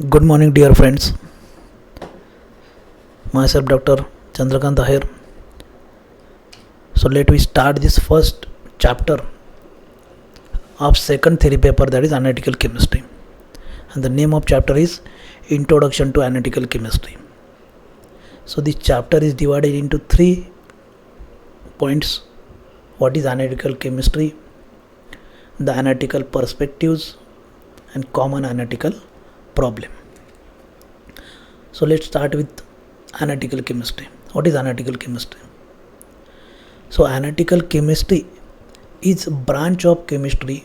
Good morning, dear friends. Myself, Dr. Chandrakant Ahir. So let me start this first chapter of second theory paper, that is analytical chemistry. And the name of chapter is Introduction to Analytical Chemistry. So this chapter is divided into 3 points. What is analytical chemistry, the analytical perspectives, and common analytical problem. So let's start with analytical chemistry. What is analytical chemistry? So analytical chemistry is a branch of chemistry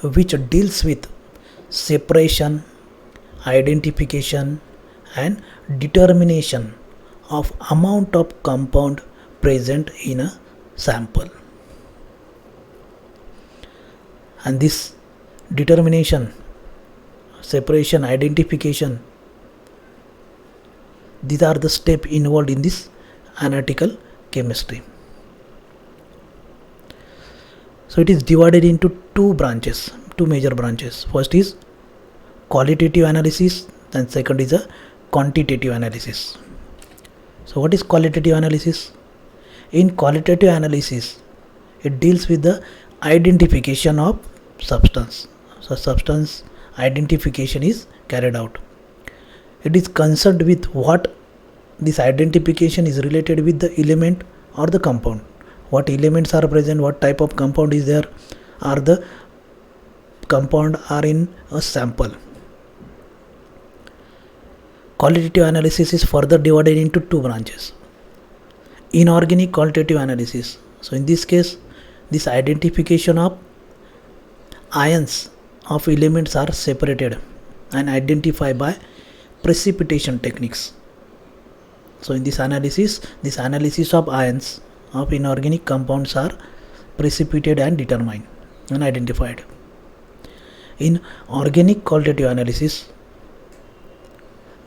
which deals with separation, identification, and determination of amount of compound present in a sample. And this determination, separation, identification, these are the steps involved in this analytical chemistry. So it is divided into two major branches. First is qualitative analysis, and second is a quantitative analysis. So what is qualitative analysis? In qualitative analysis, it deals with the identification of substance. So substance identification is carried out. It is concerned with what this identification is related with the element or the compound. What elements are present, what type of compound is there, or the compound are in a sample. Qualitative analysis is further divided into two branches. Inorganic qualitative analysis. So in this case, this identification of ions of elements are separated and identified by precipitation techniques. So in this analysis of ions of inorganic compounds are precipitated and determined and identified. In organic qualitative analysis,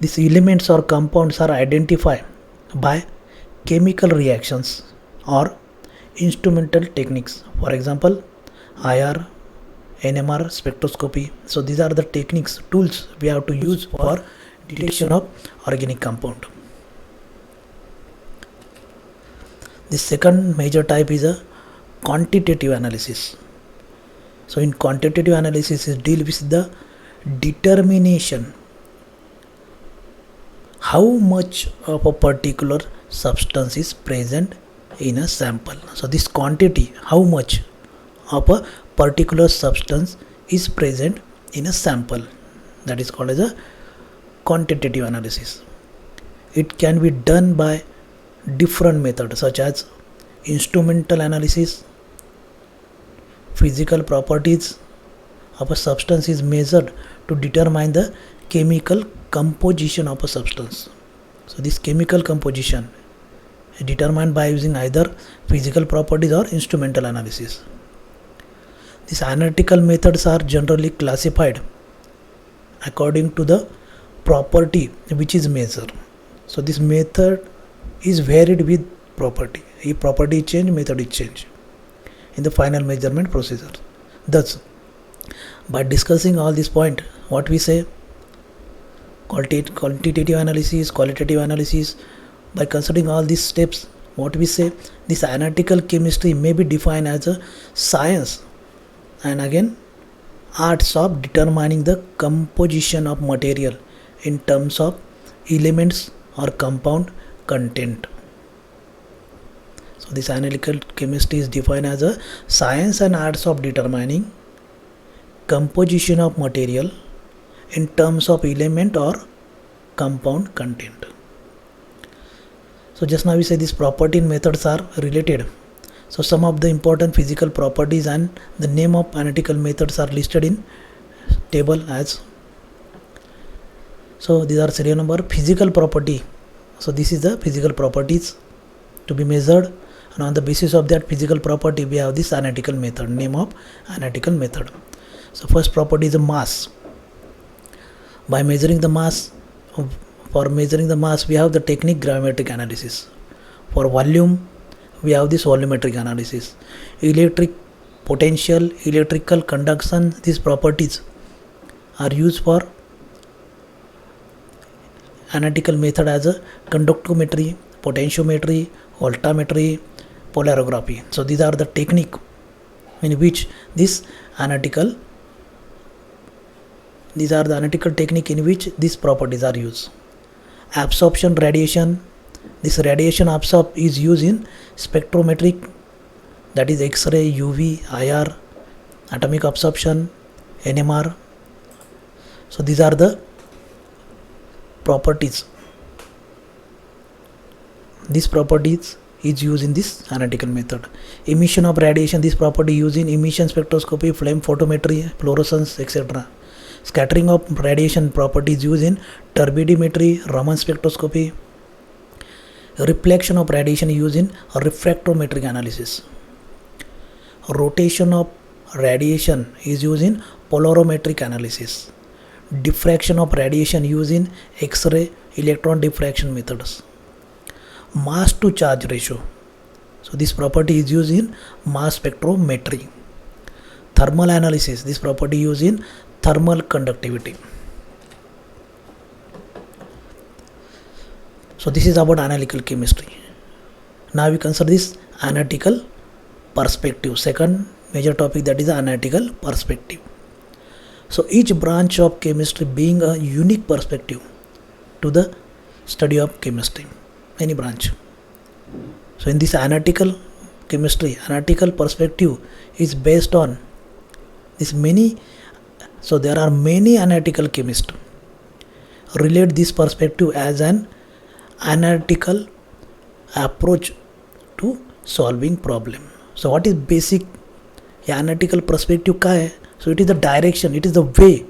these elements or compounds are identified by chemical reactions or instrumental techniques. For example, IR, NMR, spectroscopy. So these are the techniques, tools we have to use for detection of organic compound. The second major type is a quantitative analysis. So in quantitative analysis, it deals with the determination how much of a particular substance is present in a sample. So this quantity, how much of a particular substance is present in a sample, that is called as a quantitative analysis. It can be done by different methods such as instrumental analysis. Physical properties of a substance is measured to determine the chemical composition of a substance. So this chemical composition is determined by using either physical properties or instrumental analysis. These analytical methods are generally classified according to the property which is measured. So this method is varied with property. If property is changed, method is changed in the final measurement procedure. Thus, by discussing all this point, what we say, quantitative analysis, qualitative analysis, by considering all these steps, what we say, this analytical chemistry may be defined as a science and again arts of determining the composition of material in terms of elements or compound content. So this analytical chemistry is defined as a science and arts of determining composition of material in terms of element or compound content. So just now we say these property and methods are related. So some of the important physical properties and the name of analytical methods are listed in table as. So these are serial number physical property. So this is the physical properties to be measured, and on the basis of that physical property we have this analytical method, name of analytical method. So first property is a mass. By measuring the mass, for measuring the mass we have the technique gravimetric analysis. For volume we have this volumetric analysis. Electric potential, electrical conduction, these properties are used for analytical method as a conductometry, potentiometry, voltammetry, polarography. So these are the technique in which these are the analytical technique in which these properties are used. Absorption radiation. This radiation absorb is used in spectrometric, that is X-ray, UV, IR, atomic absorption, NMR. So these are the properties. These properties is used in this analytical method. Emission of radiation. This property used in emission spectroscopy, flame photometry, fluorescence, etc. Scattering of radiation properties used in turbidimetry, Raman spectroscopy. Reflection of radiation used in refractometric analysis. Rotation of radiation is used in polarimetric analysis. Diffraction of radiation used in X-ray, electron diffraction methods. Mass to charge ratio. So this property is used in mass spectrometry. Thermal analysis. This property used in thermal conductivity. So this is about analytical chemistry. Now we consider this analytical perspective. Second major topic, that is analytical perspective. So each branch of chemistry being a unique perspective to the study of chemistry, any branch. So in this analytical chemistry, analytical perspective is based on this many. So there are many analytical chemists relate this perspective as an analytical approach to solving problem. So what is basic analytical perspective का है? So it is the direction, it is the way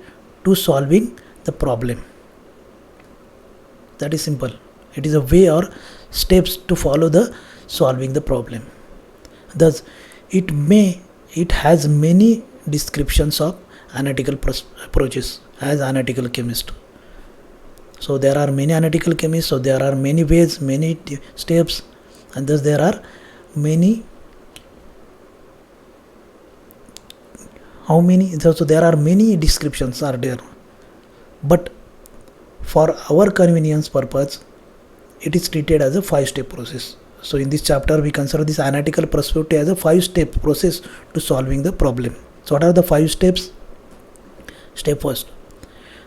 to solving the problem. That is simple. It is a way or steps to follow the solving the problem. Thus it has many descriptions of analytical approaches as analytical chemist. So there are many analytical chemists, so there are many ways, many steps, and thus there are many. How many? So there are many descriptions are there, but for our convenience purpose, it is treated as a 5-step process. So in this chapter, we consider this analytical perspective as a 5-step process to solving the problem. So what are the 5 steps? Step first,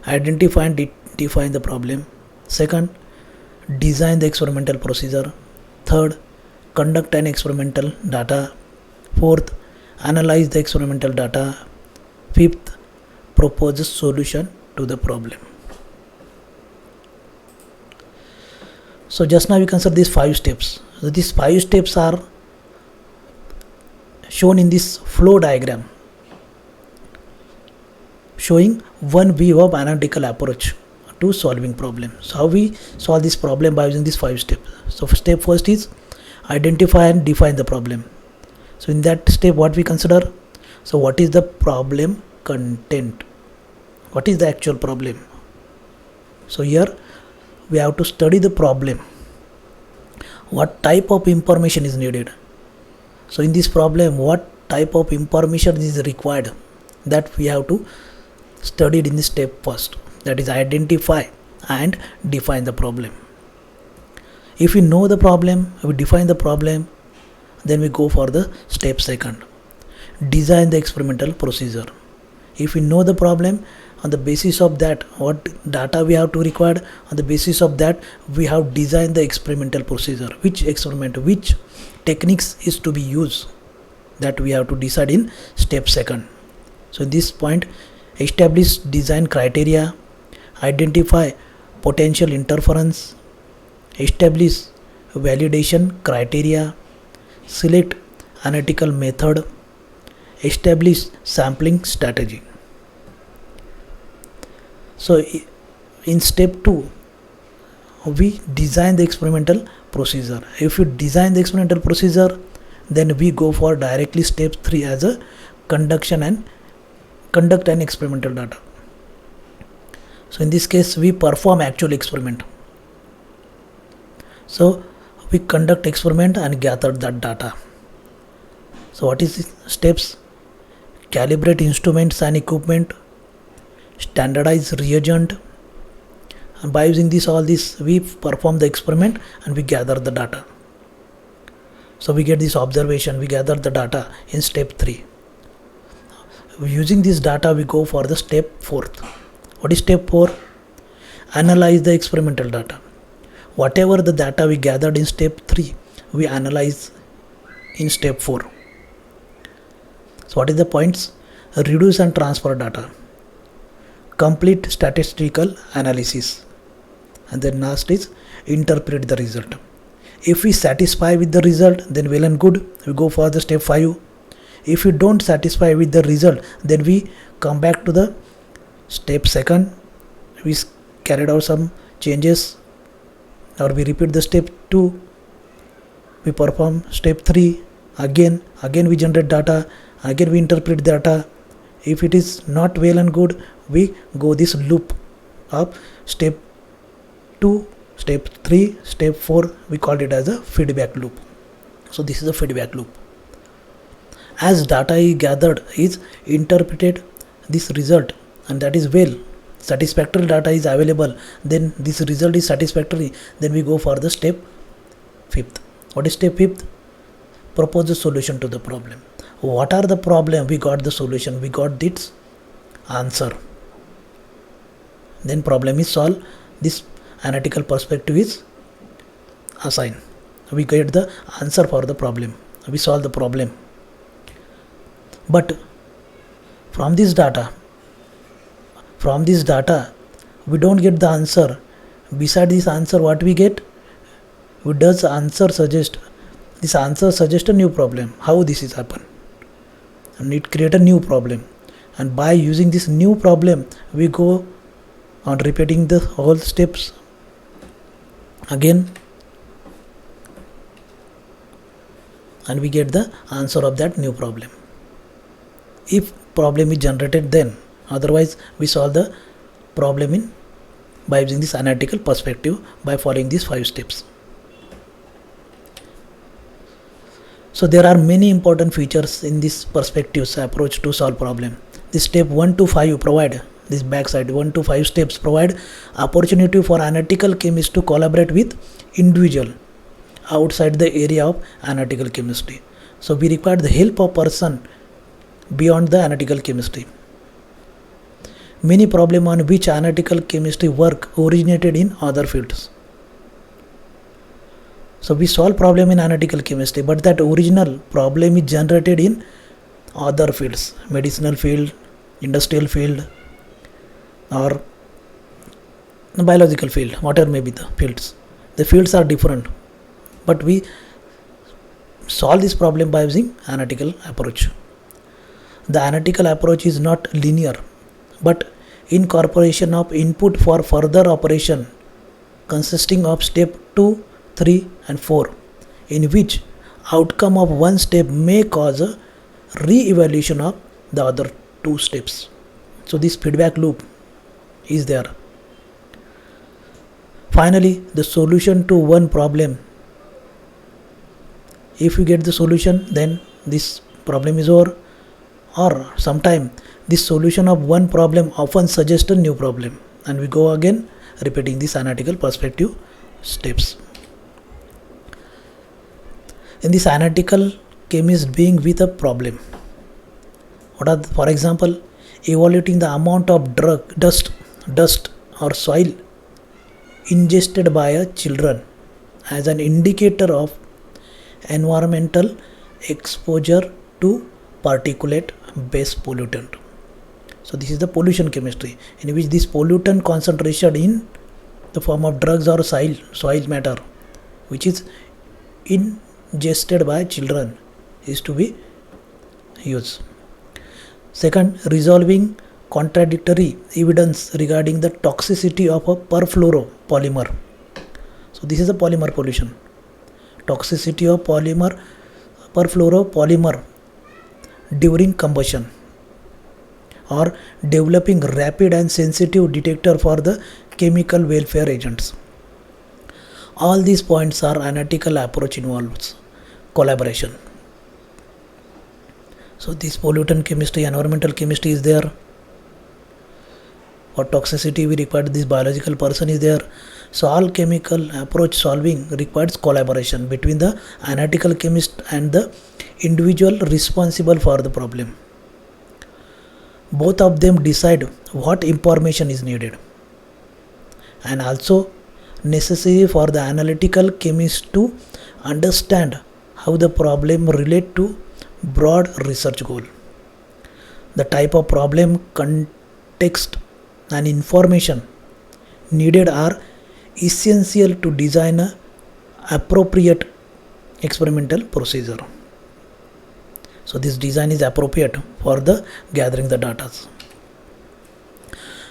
identify and define the problem. Second, design the experimental procedure. Third, conduct an experimental data. Fourth, analyze the experimental data. Fifth, propose a solution to the problem. So just now we consider these 5 steps. So these 5 steps are shown in this flow diagram, showing one view of analytical approach to solving problem. So how we solve this problem by using these 5 steps. So step first is identify and define the problem. So in that step, what we consider? So what is the problem content? What is the actual problem? So here we have to study the problem. What type of information is needed? So in this problem, what type of information is required? That we have to study it in the step first. That is identify and define the problem. If we know the problem, we define the problem, then we go for the step second. Design the experimental procedure. If we know the problem, on the basis of that, what data we have to require, on the basis of that, we have designed the experimental procedure. Which experiment, which techniques is to be used, that we have to decide in step second. So at this point, establish design criteria, identify potential interference, establish validation criteria, select analytical method, establish sampling strategy. So in step 2, we design the experimental procedure. If you design the experimental procedure, then we go for directly step 3 as a conduct an experimental data. So in this case, we perform actual experiment. So we conduct experiment and gather that data. So what is the steps? Calibrate instruments and equipment, standardize reagent, And by using all this, we perform the experiment and we gather the data. So we get this observation, we gather the data in step 3. Using this data, we go for the step 4. What is step 4? Analyze the experimental data. Whatever the data we gathered in step 3, we analyze in step 4. So what is the points? Reduce and transfer data, complete statistical analysis, and then last is interpret the result. If we satisfy with the result, then well and good, we go for the step 5. If we don't satisfy with the result, then we come back to the step 2. We carried out some changes, or we repeat the step 2. We perform step 3. Again we generate data. Again we interpret data. If it is not well and good, we go this loop of step 2, step 3, step 4. We called it as a feedback loop. So this is a feedback loop. As data is gathered, is interpreted this result, and that is well, satisfactory data is available, then this result is satisfactory, then we go for the step 5th. What is step 5th? Propose a solution to the problem. What are the problem? We got the solution, we got this answer. Then problem is solved. This analytical perspective is assigned. We get the answer for the problem. We solve the problem. But from this data, we don't get the answer. Beside this answer, what we get? What does answer suggest? This answer suggests a new problem. How this is happen? And it create a new problem. And by using this new problem, we go on repeating the whole steps again, and we get the answer of that new problem. If problem is generated, then otherwise we solve the problem by using this analytical perspective by following these 5 steps. So there are many important features in this perspectives approach to solve problem. This step 1 to 5 provide this backside 1 to 5 steps provide opportunity for analytical chemists to collaborate with individual outside the area of analytical chemistry. So we require the help of person beyond the analytical chemistry. Many problems on which analytical chemistry work originated in other fields. So we solve problem in analytical chemistry, but that original problem is generated in other fields, medicinal field, industrial field, or biological field, whatever may be the fields. The fields are different, but we solve this problem by using analytical approach. The analytical approach is not linear, but incorporation of input for further operation consisting of step 2, 3 and 4, in which outcome of one step may cause a re-evaluation of the other 2 steps. So this feedback loop is there. Finally, the solution to one problem. If you get the solution, then this problem is over. Or sometime this solution of one problem often suggests a new problem, and we go again repeating this analytical perspective steps. In this analytical chemist being with a problem, what are for example, evaluating the amount of dust or soil ingested by a children as an indicator of environmental exposure to particulate based pollutant. So this is the pollution chemistry, in which this pollutant concentration in the form of drugs or soil matter, which is ingested by children, is to be used. Second, resolving contradictory evidence regarding the toxicity of a perfluoropolymer. So this is a polymer pollution. Toxicity of perfluoropolymer during combustion, or developing rapid and sensitive detector for the chemical welfare agents. All these points are analytical approach involves collaboration. So this pollutant chemistry, environmental chemistry is there. For toxicity, we require this biological person is there. So all chemical approach solving requires collaboration between the analytical chemist and the individual responsible for the problem. Both of them decide what information is needed and also necessary for the analytical chemist to understand how the problem relate to broad research goal. The type of problem, context and information needed are essential to design a appropriate experimental procedure. So this design is appropriate for the gathering the data.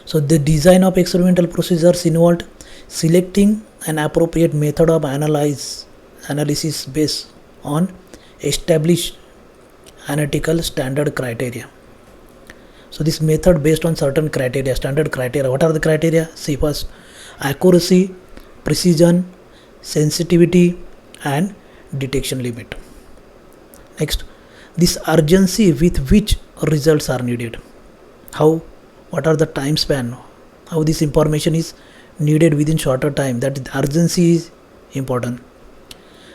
So the design of experimental procedures involved selecting an appropriate method of analysis based on established analytical standard criteria. So this method based on certain criteria, standard criteria. What are the criteria? See first, accuracy, precision, sensitivity and detection limit. Next, this urgency with which results are needed. What are the time span? How this information is needed within shorter time. That urgency is important.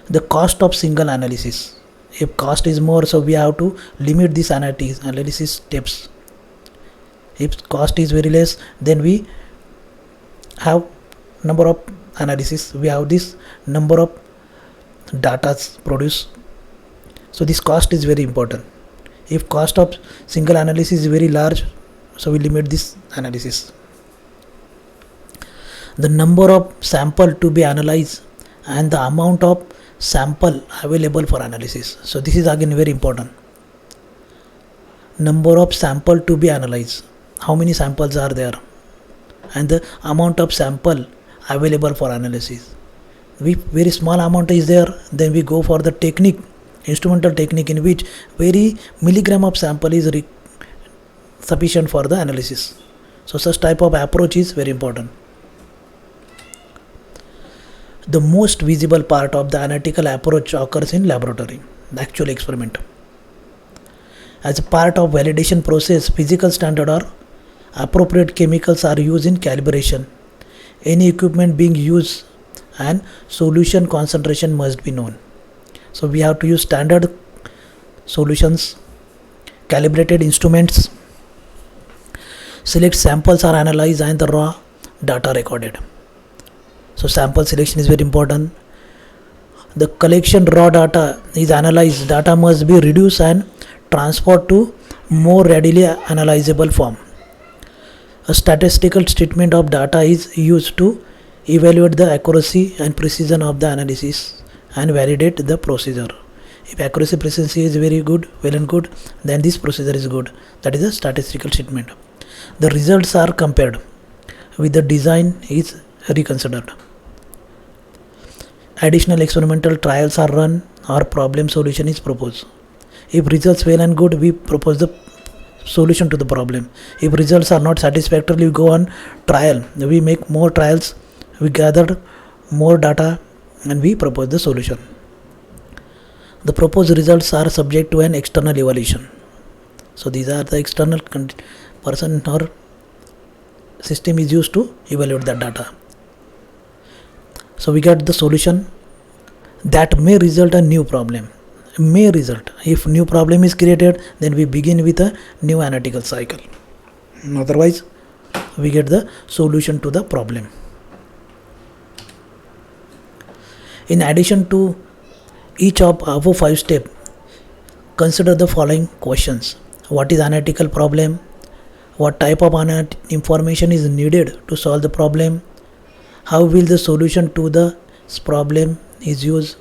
The cost of single analysis. If cost is more, so we have to limit this analysis steps. If cost is very less, then we have number of analysis. We have this number of data produced. So this cost is very important. If cost of single analysis is very large, so we limit this analysis. The number of sample to be analyzed and the amount of sample available for analysis. So this is again very important. Number of sample to be analyzed. How many samples are there? And the amount of sample available for analysis. If very small amount is there, then we go for the technique, instrumental technique, in which very milligram of sample is sufficient for the analysis. So such type of approach is very important. The most visible part of the analytical approach occurs in laboratory, the actual experiment. As a part of validation process, physical standard or appropriate chemicals are used in calibration. Any equipment being used and solution concentration must be known. So we have to use standard solutions, calibrated instruments. Select samples are analyzed and the raw data recorded. So sample selection is very important. The collection raw data is analyzed. Data must be reduced and transferred to more readily analyzable form. A statistical treatment of data is used to evaluate the accuracy and precision of the analysis and validate the procedure. If accuracy precision is very good, well and good, then this procedure is good. That is a statistical treatment. The results are compared with the design is reconsidered. Additional experimental trials are run or problem solution is proposed. If results well and good, we propose the solution to the problem. If results are not satisfactory, we go on trial. We make more trials, we gather more data and we propose the solution. The proposed results are subject to an external evaluation. So these are the external person or system is used to evaluate that data. So we get the solution that may result a new problem. May result. If new problem is created, then we begin with a new analytical cycle. Otherwise, we get the solution to the problem. In addition to each of above 5 steps, consider the following questions. What is analytical problem? What type of information is needed to solve the problem? How will the solution to the problem is used?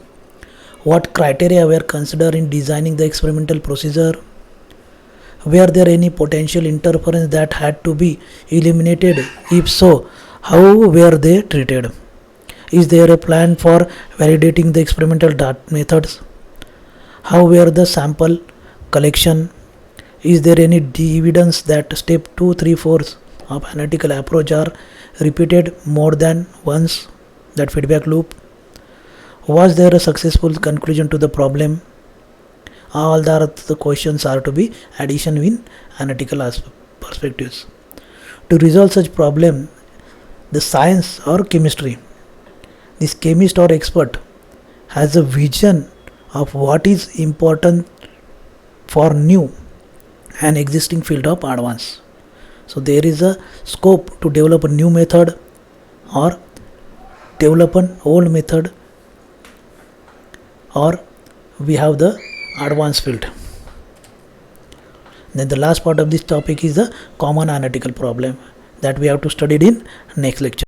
What criteria were considered in designing the experimental procedure? Were there any potential interference that had to be eliminated? If so, how were they treated? Is there a plan for validating the experimental methods? How were the sample collection? Is there any evidence that step 2, 3, 4 of analytical approach are repeated more than once? That feedback loop. Was there a successful conclusion to the problem? All the questions are to be addition in analytical perspectives. To resolve such problem, the science or chemistry, this chemist or expert has a vision of what is important for new and existing field of advance. So there is a scope to develop a new method or develop an old method, or we have the advanced field. Then the last part of this topic is the common analytical problem that we have to study in next lecture.